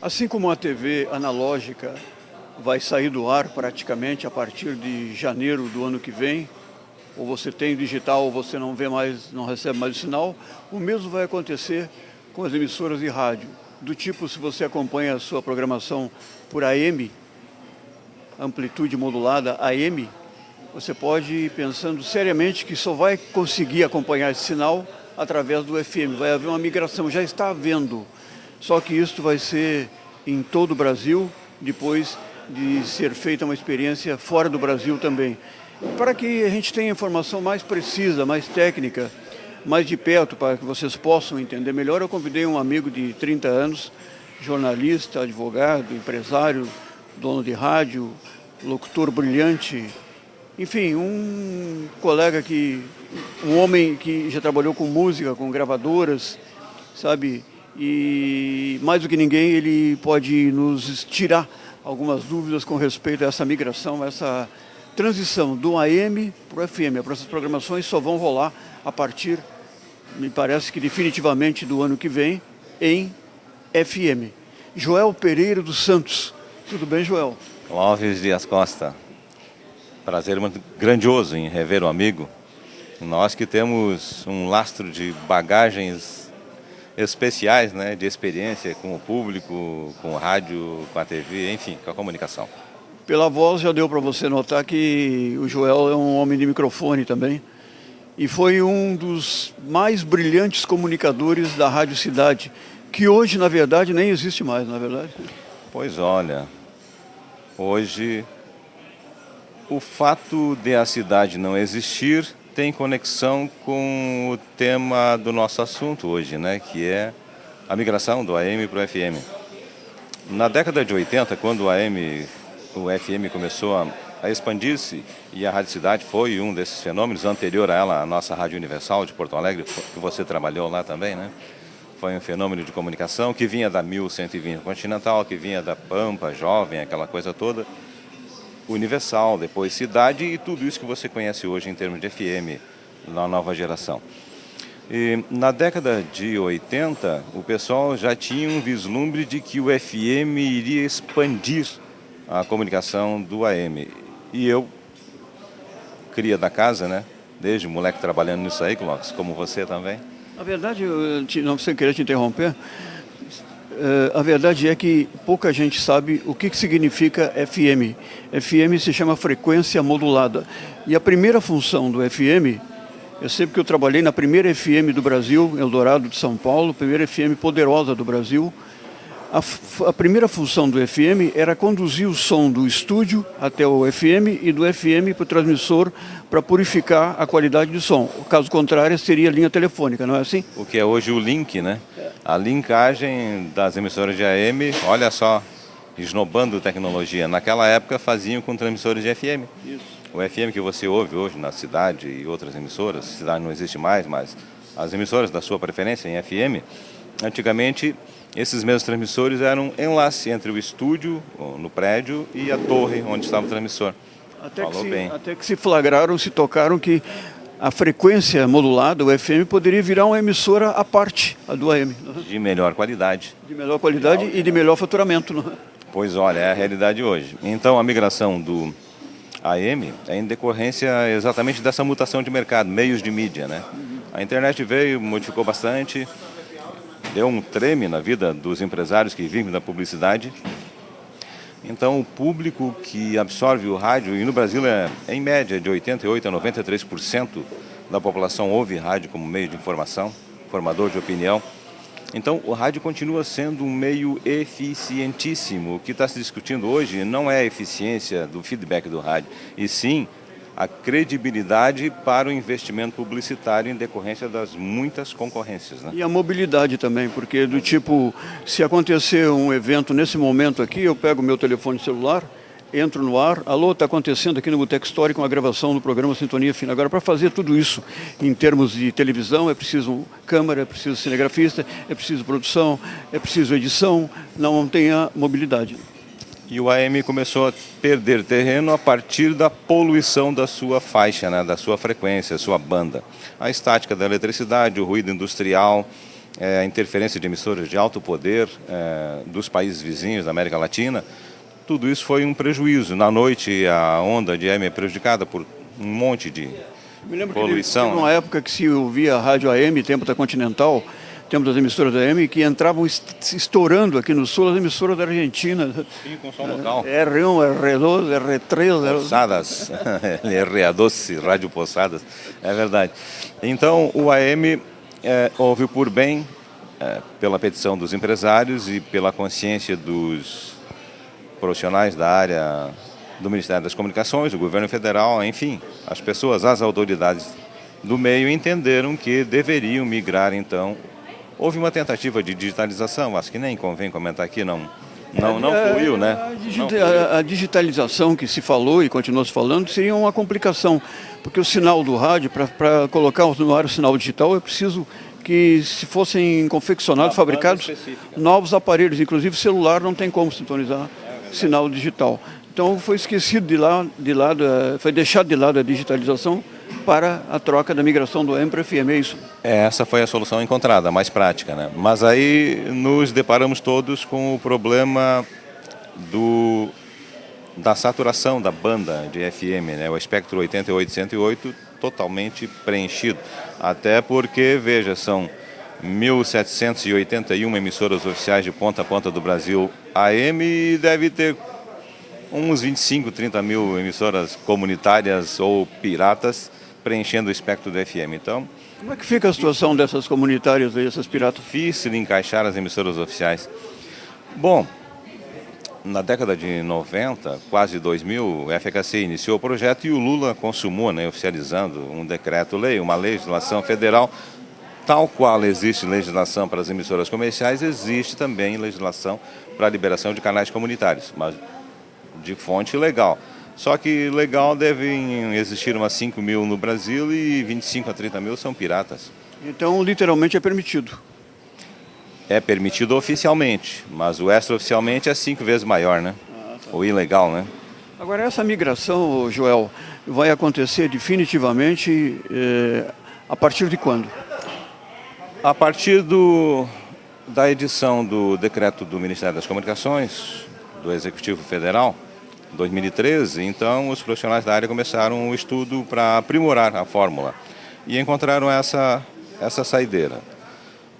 Assim como a TV analógica vai sair do ar praticamente a partir de janeiro do ano que vem, ou você tem digital ou você não vê mais, não recebe mais o sinal, o mesmo vai acontecer com as emissoras de rádio. Do tipo, se você acompanha a sua programação por AM, amplitude modulada AM, você pode ir pensando seriamente que só vai conseguir acompanhar esse sinal através do FM. Vai haver uma migração, já está havendo. Só que isso vai ser em todo o Brasil, depois de ser feita uma experiência fora do Brasil também. Para que a gente tenha informação mais precisa, mais técnica, mais de perto, para que vocês possam entender melhor, eu convidei um amigo de 30 anos, jornalista, advogado, empresário, dono de rádio, locutor brilhante, enfim, um colega um homem que já trabalhou com música, com gravadoras, sabe? E mais do que ninguém ele pode nos tirar algumas dúvidas com respeito a essa migração, essa transição do AM para o FM. Essas programações só vão rolar a partir, me parece que definitivamente do ano que vem, em FM. Joel Pereira dos Santos. Tudo bem, Joel? Clóvis Dias Costa. Prazer muito grandioso em rever um amigo. Nós que temos um lastro de bagagens especiais, né, de experiência com o público, com o rádio, com a TV, enfim, com a comunicação. Pela voz já deu para você notar que o Joel é um homem de microfone também e foi um dos mais brilhantes comunicadores da Rádio Cidade, que hoje, na verdade, nem existe mais, na verdade. Pois olha, hoje o fato de a cidade não existir tem conexão com o tema do nosso assunto hoje, né, que é a migração do AM para o FM. Na década de 80, quando o FM começou a expandir-se, e a Rádio Cidade foi um desses fenômenos, anterior a ela, a nossa Rádio Universal de Porto Alegre, que você trabalhou lá também, né? Foi um fenômeno de comunicação que vinha da 1120 Continental, que vinha da Pampa, Jovem, aquela coisa toda. Universal, depois Cidade e tudo isso que você conhece hoje em termos de FM, na nova geração. E na década de 80, o pessoal já tinha um vislumbre de que o FM iria expandir a comunicação do AM. E eu, cria da casa, né? Desde moleque trabalhando nisso aí, Clóvis, como você também. Na verdade, não sem querer te interromper, a verdade é que pouca gente sabe o que significa FM. FM se chama frequência modulada. E a primeira função do FM, eu sei porque eu trabalhei na primeira FM do Brasil, Eldorado de São Paulo, primeira FM poderosa do Brasil. A primeira função do FM era conduzir o som do estúdio até o FM e do FM para o transmissor para purificar a qualidade do som. O caso contrário seria linha telefônica, não é assim? O que é hoje o link, né? A linkagem das emissoras de AM, olha só, esnobando tecnologia. Naquela época faziam com transmissores de FM. Isso. O FM que você ouve hoje na Cidade e outras emissoras, Cidade não existe mais, mas as emissoras da sua preferência em FM, antigamente esses mesmos transmissores eram um enlace entre o estúdio, no prédio, e a torre onde estava o transmissor. Até que se flagraram, se tocaram que a frequência modulada, o FM, poderia virar uma emissora à parte, a do AM. De melhor qualidade. De melhor qualidade e de melhor faturamento. Não é? Pois olha, é a realidade hoje. Então a migração do AM é em decorrência exatamente dessa mutação de mercado, meios de mídia, né? A internet veio, modificou bastante, deu um treme na vida dos empresários que vivem da publicidade. Então, o público que absorve o rádio, e no Brasil é em média de 88% a 93% da população ouve rádio como meio de informação, formador de opinião. Então, o rádio continua sendo um meio eficientíssimo. O que está se discutindo hoje não é a eficiência do feedback do rádio, e sim a credibilidade para o investimento publicitário em decorrência das muitas concorrências, né? E a mobilidade também, porque do tipo, se acontecer um evento nesse momento aqui, eu pego o meu telefone celular, entro no ar, alô, está acontecendo aqui no Boteco Histórico uma gravação do programa Sintonia Fina. Agora, para fazer tudo isso em termos de televisão, é preciso câmera, é preciso cinegrafista, é preciso produção, é preciso edição, não tem a mobilidade. E o AM começou a perder terreno a partir da poluição da sua faixa, né, da sua frequência, sua banda. A estática da eletricidade, o ruído industrial, a interferência de emissoras de alto poder dos países vizinhos da América Latina, tudo isso foi um prejuízo. Na noite, a onda de AM é prejudicada por um monte de Me lembro poluição. Que teve uma época que se ouvia a rádio AM, tempo da Continental, tempo das emissoras da AM, que entravam estourando aqui no sul as emissoras da Argentina. Sim, com som local. R1, R2, R3. Posadas, RA12, Rádio Posadas, é verdade. Então, o AM houve por bem, pela petição dos empresários e pela consciência dos profissionais da área do Ministério das Comunicações, do governo federal, enfim, as pessoas, as autoridades do meio entenderam que deveriam migrar, então. Houve uma tentativa de digitalização, acho que nem convém comentar aqui, não fluiu, né? A digitalização que se falou e continua se falando seria uma complicação, porque o sinal do rádio, para colocar no ar o sinal digital, é preciso que se fossem confeccionados, fabricados novos aparelhos, inclusive celular não tem como sintonizar sinal digital. Então foi esquecido foi deixado de lado a digitalização para a troca da migração do AM para o FM, é isso? Essa foi a solução encontrada, a mais prática, né? Mas aí nos deparamos todos com o problema da saturação da banda de FM, né? O espectro 88-108 totalmente preenchido. Até porque, veja, são 1.781 emissoras oficiais de ponta a ponta do Brasil AM e deve ter uns 25, 30 mil emissoras comunitárias ou piratas preenchendo o espectro do FM. Então, como é que fica a situação dessas comunitárias aí, essas piratas? Difícil encaixar as emissoras oficiais. Bom, na década de 90, quase 2000, o FHC iniciou o projeto e o Lula consumou, né, oficializando um decreto-lei, uma legislação federal. Tal qual existe legislação para as emissoras comerciais, existe também legislação para a liberação de canais comunitários, mas de fonte legal. Só que legal devem existir umas 5 mil no Brasil e 25 a 30 mil são piratas. Então, literalmente é permitido. É permitido oficialmente, mas o extraoficialmente é 5 vezes maior, né? O ilegal, né? Agora, essa migração, Joel, vai acontecer definitivamente a partir de quando? A partir da edição do decreto do Ministério das Comunicações, do Executivo Federal, 2013, então os profissionais da área começaram um estudo para aprimorar a fórmula e encontraram essa saideira.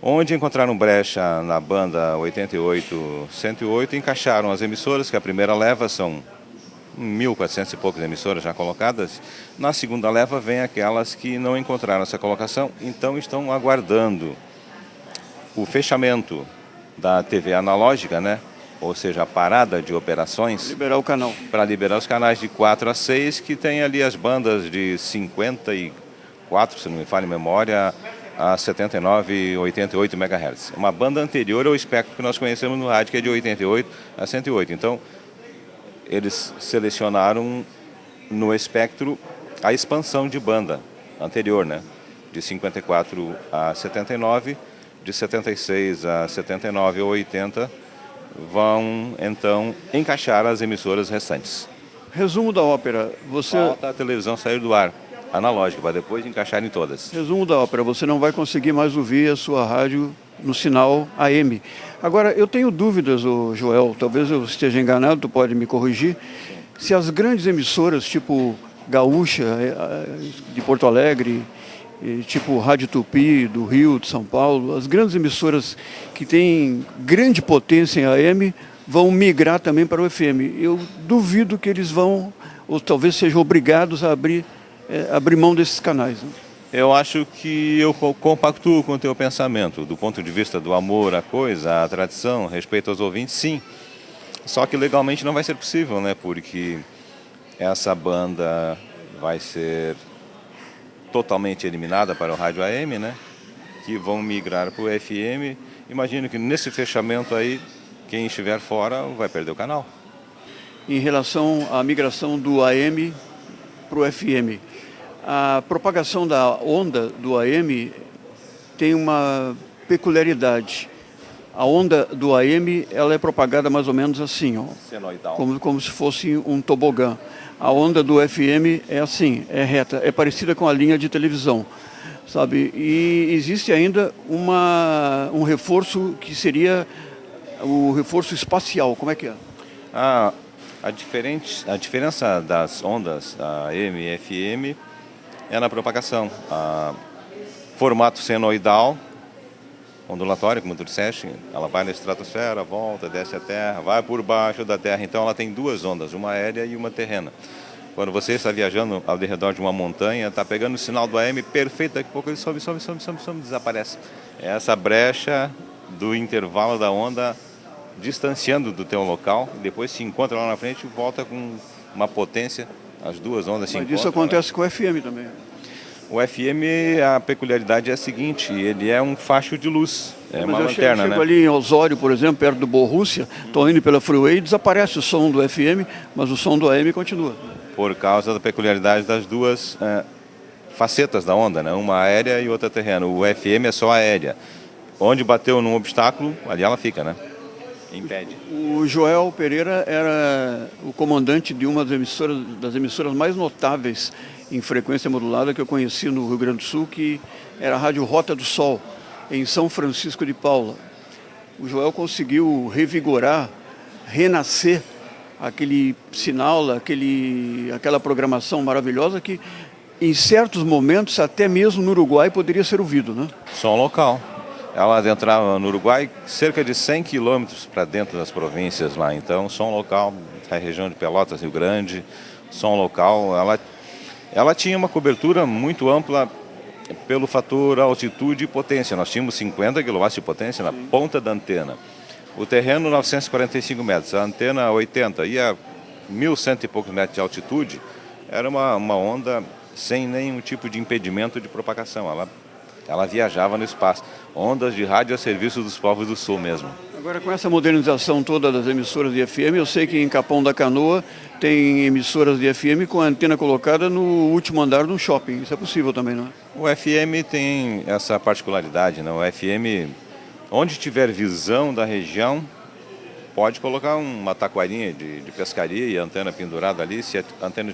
Onde encontraram brecha na banda 88-108, encaixaram as emissoras, que a primeira leva são 1.400 e poucas emissoras já colocadas. Na segunda leva vem aquelas que não encontraram essa colocação, então estão aguardando o fechamento da TV analógica, né? Ou seja, a parada de operações. Liberar o canal. Para liberar os canais de 4 a 6, que tem ali as bandas de 54, se não me falha a memória, a 79 e 88 MHz. Uma banda anterior ao espectro que nós conhecemos no rádio, que é de 88 a 108. Então, eles selecionaram no espectro a expansão de banda anterior, né? De 54 a 79, de 76 a 79 ou 80, vão então encaixar as emissoras restantes. Resumo da ópera. Falta a televisão sair do ar, analógica, para depois encaixar em todas. Resumo da ópera, você não vai conseguir mais ouvir a sua rádio no sinal AM. Agora, eu tenho dúvidas, Joel, talvez eu esteja enganado, tu pode me corrigir, se as grandes emissoras, tipo Gaúcha, de Porto Alegre, tipo Rádio Tupi, do Rio, de São Paulo, as grandes emissoras que têm grande potência em AM, vão migrar também para o FM. Eu duvido que eles vão, ou talvez sejam obrigados a abrir mão desses canais. Né? Eu acho que eu compactuo com o teu pensamento, do ponto de vista do amor à coisa, à tradição, respeito aos ouvintes, sim. Só que legalmente não vai ser possível, né? Porque essa banda vai ser totalmente eliminada para o rádio AM, né? Que vão migrar para o FM. Imagino que nesse fechamento aí, quem estiver fora vai perder o canal. Em relação à migração do AM para o FM, a propagação da onda do AM tem uma peculiaridade. A onda do AM ela é propagada mais ou menos assim, ó, como se fosse um tobogã. A onda do FM é assim, é reta, é parecida com a linha de televisão. sabe? E existe ainda um reforço que seria o reforço espacial. Como é que é? A diferença das ondas AM e FM é na propagação. Formato senoidal, ondulatório, como tu disseste, ela vai na estratosfera, volta, desce a Terra, vai por baixo da Terra. Então ela tem duas ondas, uma aérea e uma terrena. Quando você está viajando ao redor de uma montanha, está pegando o sinal do AM perfeito, daqui a pouco ele sobe, desaparece. É essa brecha do intervalo da onda distanciando do teu local, e depois se encontra lá na frente e volta com uma potência, as duas ondas se encontram. Mas isso acontece, né, com o FM também. O FM, a peculiaridade é a seguinte, ele é um facho de luz, é uma lanterna, chego ali em Osório, por exemplo, perto do Borrússia, estou indo pela Freeway, desaparece o som do FM, mas o som do AM continua. Por causa da peculiaridade das duas facetas da onda, né? Uma aérea e outra terrena. O FM é só aérea. Onde bateu num obstáculo, ali ela fica, né? Impede. O Joel Pereira era o comandante de uma das emissoras mais notáveis em frequência modulada que eu conheci no Rio Grande do Sul, que era a Rádio Rota do Sol, em São Francisco de Paula. O Joel conseguiu revigorar, renascer aquele sinal, aquela programação maravilhosa que, em certos momentos, até mesmo no Uruguai, poderia ser ouvido, né? Som local. Ela adentrava no Uruguai cerca de 100 quilômetros para dentro das províncias lá. Então, som local, a região de Pelotas, Rio Grande, som local. Ela tinha uma cobertura muito ampla pelo fator altitude e potência. Nós tínhamos 50 kW de potência na ponta da antena. O terreno, 945 metros, a antena 80 e a 1.100 e poucos metros de altitude, era uma onda sem nenhum tipo de impedimento de propagação. Ela viajava no espaço. Ondas de rádio a serviço dos povos do Sul mesmo. Agora, com essa modernização toda das emissoras de FM, eu sei que em Capão da Canoa tem emissoras de FM com a antena colocada no último andar de um shopping. Isso é possível também, não é? O FM tem essa particularidade, né? O FM, onde tiver visão da região, pode colocar uma taquarinha de pescaria e a antena pendurada ali. Se a antena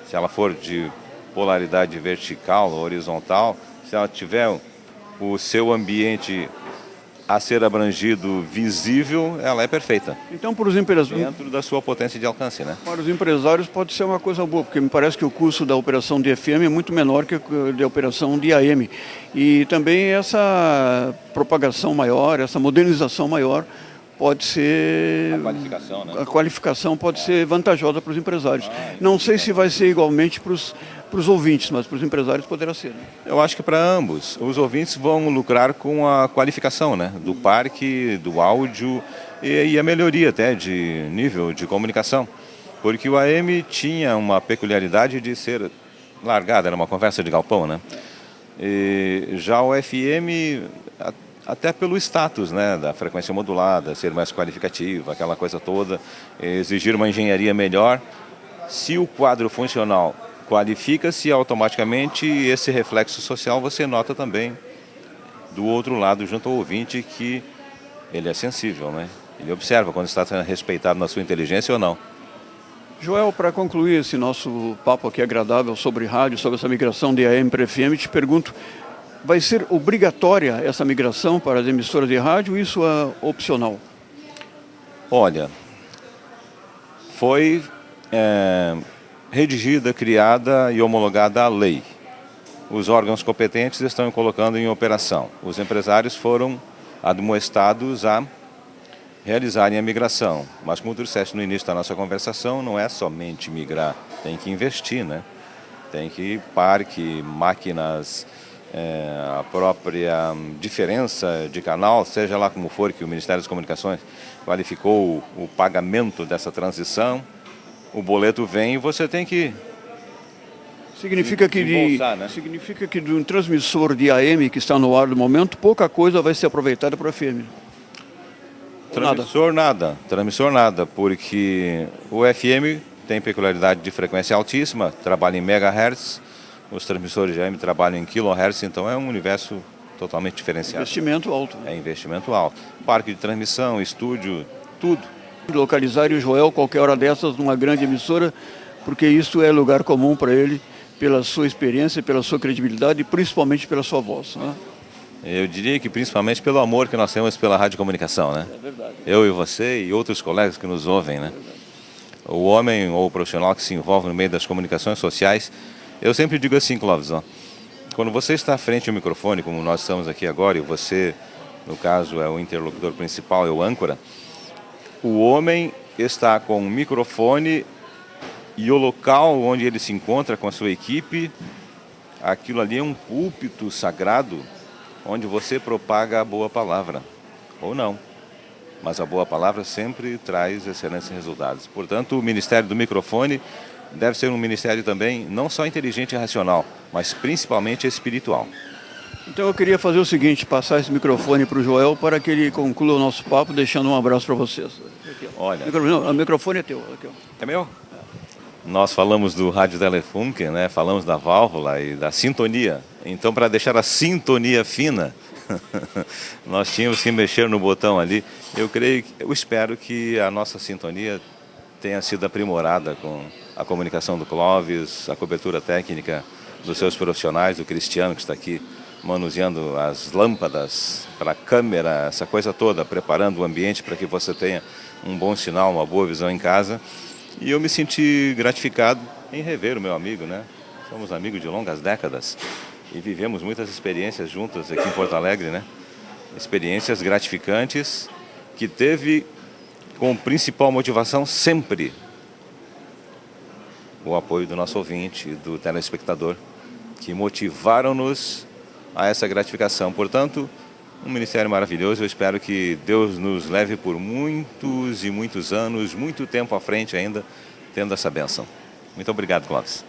se ela for de polaridade vertical ou horizontal, se ela tiver o seu ambiente a ser abrangido visível, ela é perfeita. Então, para os empresários, dentro da sua potência de alcance, né? Para os empresários pode ser uma coisa boa, porque me parece que o custo da operação de FM é muito menor que a de operação de AM. E também essa propagação maior, essa modernização maior pode ser... A qualificação, né? A qualificação pode ser vantajosa para os empresários. Não sei se vai ser igualmente para os ouvintes, mas para os empresários poderá ser, né? Eu acho que para ambos. Os ouvintes vão lucrar com a qualificação, né? Do parque, do áudio e a melhoria até de nível de comunicação. Porque o AM tinha uma peculiaridade de ser largada, era uma conversa de galpão, né? E já o FM, até pelo status, né, da frequência modulada, ser mais qualificativa, aquela coisa toda, exigir uma engenharia melhor. Se o quadro funcional qualifica-se, automaticamente esse reflexo social você nota também do outro lado, junto ao ouvinte, que ele é sensível, né? Ele observa quando está sendo respeitado na sua inteligência ou não. Joel, para concluir esse nosso papo aqui agradável sobre rádio, sobre essa migração de AM para FM, te pergunto, vai ser obrigatória essa migração para as emissoras de rádio ou isso é opcional? Olha, foi redigida, criada e homologada a lei. Os órgãos competentes estão colocando em operação. Os empresários foram admoestados a realizarem a migração. Mas, como tu disseste no início da nossa conversação, não é somente migrar, tem que investir, né? Tem que parque, máquinas, a própria diferença de canal, seja lá como for que o Ministério das Comunicações qualificou o pagamento dessa transição, o boleto vem e você tem que significa que de um transmissor de AM que está no ar no momento, pouca coisa vai ser aproveitada para o FM. Transmissor nada, porque o FM tem peculiaridade de frequência altíssima, trabalha em megahertz, os transmissores de AM trabalham em kilohertz, então é um universo totalmente diferenciado. Investimento alto. É investimento alto. Parque de transmissão, estúdio, tudo. Localizar o Joel qualquer hora dessas numa grande emissora, porque isso é lugar comum para ele, pela sua experiência, pela sua credibilidade e principalmente pela sua voz, né? Eu diria que principalmente pelo amor que nós temos pela radiocomunicação, né? É verdade. Eu e você e outros colegas que nos ouvem, né? O homem ou o profissional que se envolve no meio das comunicações sociais, eu sempre digo assim, Clóvis, ó, quando você está à frente do microfone, como nós estamos aqui agora, e você, no caso, é o interlocutor principal, é o âncora, o homem está com o microfone e o local onde ele se encontra com a sua equipe, aquilo ali é um púlpito sagrado onde você propaga a boa palavra, ou não. Mas a boa palavra sempre traz excelentes resultados. Portanto, o Ministério do Microfone deve ser um ministério também não só inteligente e racional, mas principalmente espiritual. Então eu queria fazer o seguinte, passar esse microfone para o Joel para que ele conclua o nosso papo, deixando um abraço para vocês. Aqui, Olha, o microfone é teu. Aqui, ó. É meu? Nós falamos do Rádio Telefunke, né? Falamos da válvula e da sintonia. Então, para deixar a sintonia fina, nós tínhamos que mexer no botão ali. Eu espero que a nossa sintonia tenha sido aprimorada com a comunicação do Clóvis, a cobertura técnica dos seus profissionais, do Cristiano que está aqui manuseando as lâmpadas para a câmera, essa coisa toda, preparando o ambiente para que você tenha um bom sinal, uma boa visão em casa. E eu me senti gratificado em rever o meu amigo, né? Somos amigos de longas décadas e vivemos muitas experiências juntas aqui em Porto Alegre, né? Experiências gratificantes que teve como principal motivação sempre o apoio do nosso ouvinte e do telespectador, que motivaram-nos a essa gratificação. Portanto, um ministério maravilhoso. Eu espero que Deus nos leve por muitos e muitos anos, muito tempo à frente ainda, tendo essa bênção. Muito obrigado, Clóvis.